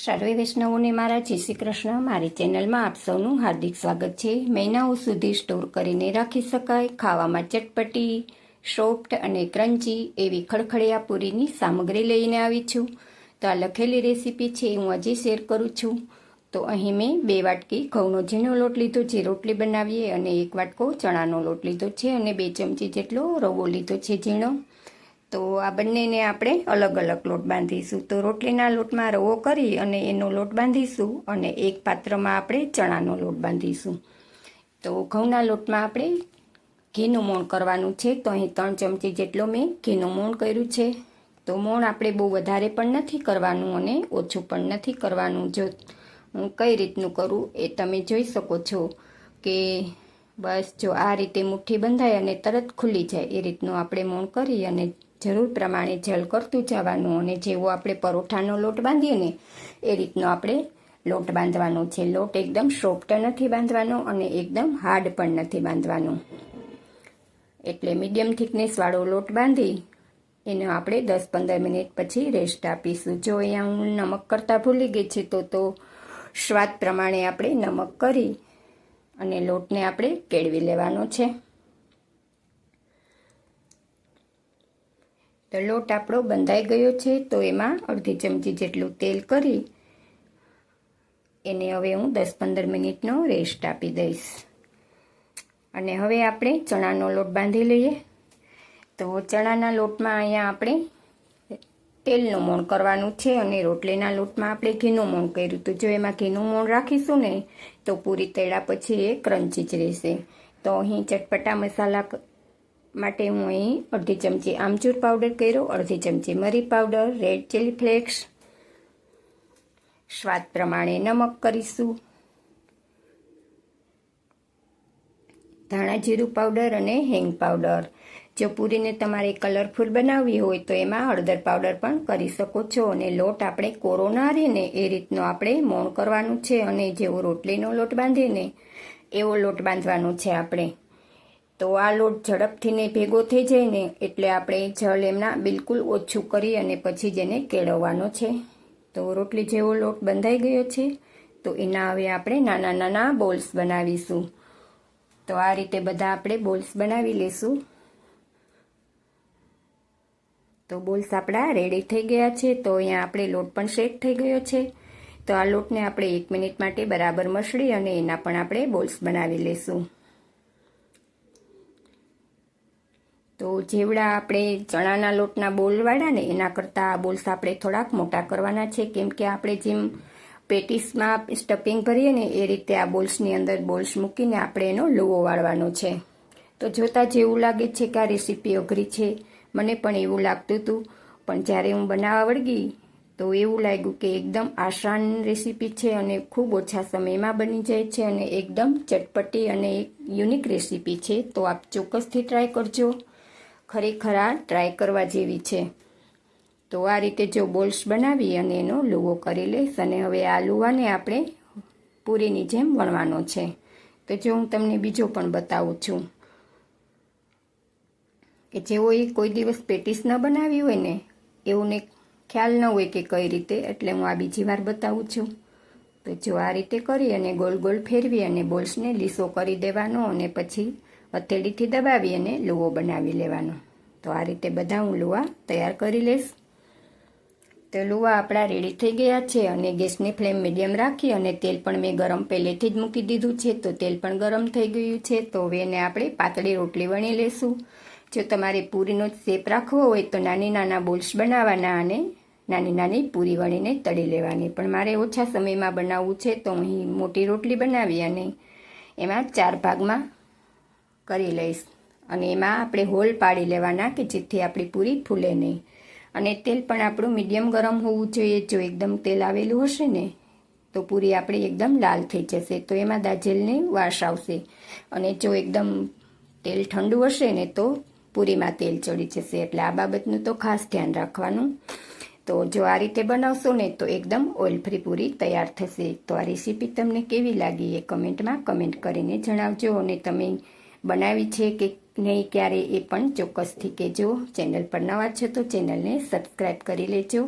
સર્વે વૈષ્ણવોને મારા જય શ્રી કૃષ્ણ। મારી ચેનલમાં આપ સૌનું હાર્દિક સ્વાગત છે। મહિનાઓ સુધી સ્ટોર કરીને રાખી શકાય, ખાવામાં ચટપટી, સોફ્ટ અને ક્રન્ચી એવી ખડખડિયા પૂરીની સામગ્રી લઈને આવી છું। તો આ લખેલી રેસીપી છે હું હજી શેર કરું છું। તો અહીં મેં 2 વાટકી ઘઉંનો ઝીણો લોટ લીધો છે રોટલી બનાવીએ, અને 1 વાટકો ચણાનો લોટ લીધો છે, અને 2 ચમચી જેટલો રવો લીધો છે ઝીણો। તો આ બંનેને આપણે અલગ અલગ લોટ બાંધીશું। તો રોટલીના લોટમાં રવો કરી અને એનો લોટ બાંધીશું, અને એક પાત્રમાં આપણે ચણાનો લોટ બાંધીશું। તો ઘઉંના લોટમાં આપણે ઘીનું મોણ કરવાનું છે। તો અહીં 3 ચમચી જેટલો મેં ઘીનું મોણ કર્યું છે। તો મોણ આપણે બહુ વધારે પણ નથી કરવાનું અને ઓછું પણ નથી કરવાનું। જો હું કઈ રીતનું કરું એ તમે જોઈ શકો છો કે બસ જો આ રીતે મુઠ્ઠી બંધાય અને તરત ખુલ્લી જાય એ રીતનું આપણે મોણ કરી અને જરૂર પ્રમાણે જલ કરતું જવાનું, અને જેવો આપણે પરોઠાનો લોટ બાંધીએ ને એ રીતનો આપણે લોટ બાંધવાનો છે। લોટ એકદમ સોફ્ટ નથી બાંધવાનો અને એકદમ હાર્ડ પણ નથી બાંધવાનો, એટલે મીડિયમ થિકનેસવાળો લોટ બાંધી એને આપણે 10-15 મિનિટ પછી રેસ્ટ આપીશું। જો અહીંયા હું નમક કરતાં ભૂલી ગઈ છે તો સ્વાદ પ્રમાણે આપણે નમક કરી અને લોટને આપણે કેળવી લેવાનો છે। તો લોટ આપણો બંધાઈ ગયો છે। તો એમાં અડધી ચમચી જેટલું તેલ કરી એને હવે હું 10-15 મિનિટનો રેસ્ટ આપી દઈશ। અને હવે આપણે ચણાનો લોટ બાંધી લઈએ। તો ચણાના લોટમાં અહીંયા આપણે તેલનું મોણ કરવાનું છે, અને રોટલીના લોટમાં આપણે ઘીનું મોણ કર્યું। તો જો એમાં ઘીનું મોણ રાખીશું ને તો પૂરી તળ્યા પછી એ ક્રન્ચી જ રહેશે। તો અહીં ચટપટા મસાલા માટે હું અહીં અડધી ચમચી આમચૂર પાવડર કર્યો, અડધી ચમચી મરી પાવડર, રેડ ચીલી ફ્લેક્સ, સ્વાદ પ્રમાણે નમક કરીશું, ધાણા જીરું પાવડર અને હિંગ પાવડર। જો પૂરીને તમારે કલરફુલ બનાવવી હોય તો એમાં હળદર પાવડર પણ કરી શકો છો। અને લોટ આપણે કોરો ના રહે ને એ રીતનો આપણે મોણ કરવાનું છે, અને જેવો રોટલીનો લોટ બાંધીએ ને એવો લોટ બાંધવાનો છે આપણે। તો આ લોટ ઝડપથી ને ભેગો થઈ જાય ને એટલે આપણે જળ એમના બિલકુલ ઓછું કરી અને પછી જ એને કેળવવાનો છે। તો રોટલી જેવો લોટ બંધાઈ ગયો છે। તો એના હવે આપણે નાના નાના બોલ્સ બનાવીશું। તો આ રીતે બધા આપણે બોલ્સ બનાવી લેશું। તો બોલ્સ આપણા રેડી થઈ ગયા છે। તો અહીંયા આપણે લોટ પણ સેટ થઈ ગયો છે। તો આ લોટને આપણે 1 મિનિટ માટે બરાબર મસળી અને એના પણ આપણે બોલ્સ બનાવી લેશું। તો જેવડા આપણે ચણાના લોટના બોલવાળા ને એના કરતાં આ બોલ્સ આપણે થોડાક મોટા કરવાના છે, કેમ કે આપણે જેમ પેટીસમાં સ્ટફિંગ ભરીએ ને એ રીતે આ બોલ્સની અંદર બોલ્સ મૂકીને આપણે એનો લુવો વાળવાનો છે। તો જોતાં જેવું લાગે છે કે આ રેસીપી અઘરી છે, મને પણ એવું લાગતું હતું, પણ જ્યારે હું બનાવવા વળગી તો એવું લાગ્યું કે એકદમ આસાન રેસીપી છે અને ખૂબ ઓછા સમયમાં બની જાય છે, અને એકદમ ચટપટી અને એક યુનિક રેસીપી છે। તો આપ ચોક્કસથી ટ્રાય કરજો, ખરેખર આ ટ્રાય કરવા જેવી છે। તો આ રીતે જો બોલ્સ બનાવી અને એનો લુવો કરી લઈશ, અને હવે આ લુવાને આપણે પૂરીની જેમ વણવાનો છે। તો જો હું તમને બીજો પણ બતાવું છું કે જેઓએ કોઈ દિવસ પેટીસ ન બનાવી હોય ને એઓને ખ્યાલ ન હોય કે કઈ રીતે, એટલે હું આ બીજી વાર બતાવું છું। તો જો આ રીતે કરી અને ગોલ ગોલ ફેરવી અને બોલ્સને લીસો કરી દેવાનો, અને પછી હથેળીથી દબાવી અને લુવો બનાવી લેવાનો। તો આ રીતે બધા હું લુવા તૈયાર કરી લઈશ। તો લુવા આપણા રેડી થઈ ગયા છે, અને ગેસની ફ્લેમ મીડિયમ રાખી અને તેલ પણ મેં ગરમ પહેલેથી જ મૂકી દીધું છે। તો તેલ પણ ગરમ થઈ ગયું છે। તો હવે એને આપણે પાતળી રોટલી વણી લઈશું। જો તમારે પૂરીનો શેપ રાખવો હોય તો નાની નાના બોલ્સ બનાવવાના અને નાની નાની પૂરી વણીને તળી લેવાની, પણ મારે ઓછા સમયમાં બનાવવું છે તો અહીં મોટી રોટલી બનાવી અને એમાં 4 ભાગમાં કરી લઈશ, અને એમાં આપણે હોલ પાડી લેવાના કે જેથી આપણી પૂરી ફૂલે નહીં। અને તેલ પણ આપણું મીડિયમ ગરમ હોવું જોઈએ। જો એકદમ તેલ આવેલું હશે ને તો પૂરી આપણી એકદમ લાલ થઈ જશે, તો એમાં દાજેલને વાસ આવશે, અને જો એકદમ તેલ ઠંડુ હશે ને તો પૂરીમાં તેલ ચડી જશે, એટલે આ બાબતનું તો ખાસ ધ્યાન રાખવાનું। તો જો આ રીતે બનાવશો ને તો એકદમ ઓઇલ ફ્રી પૂરી તૈયાર થશે। તો આ રેસીપી તમને કેવી લાગી એ કમેન્ટમાં કમેન્ટ કરીને જણાવજો, અને તમે બનાવી છે કે નહીં ક્યારે એ પણ ચોક્કસથી કહેજો। ચેનલ પર નવા છો તો ચેનલને સબસ્ક્રાઈબ કરી લેજો।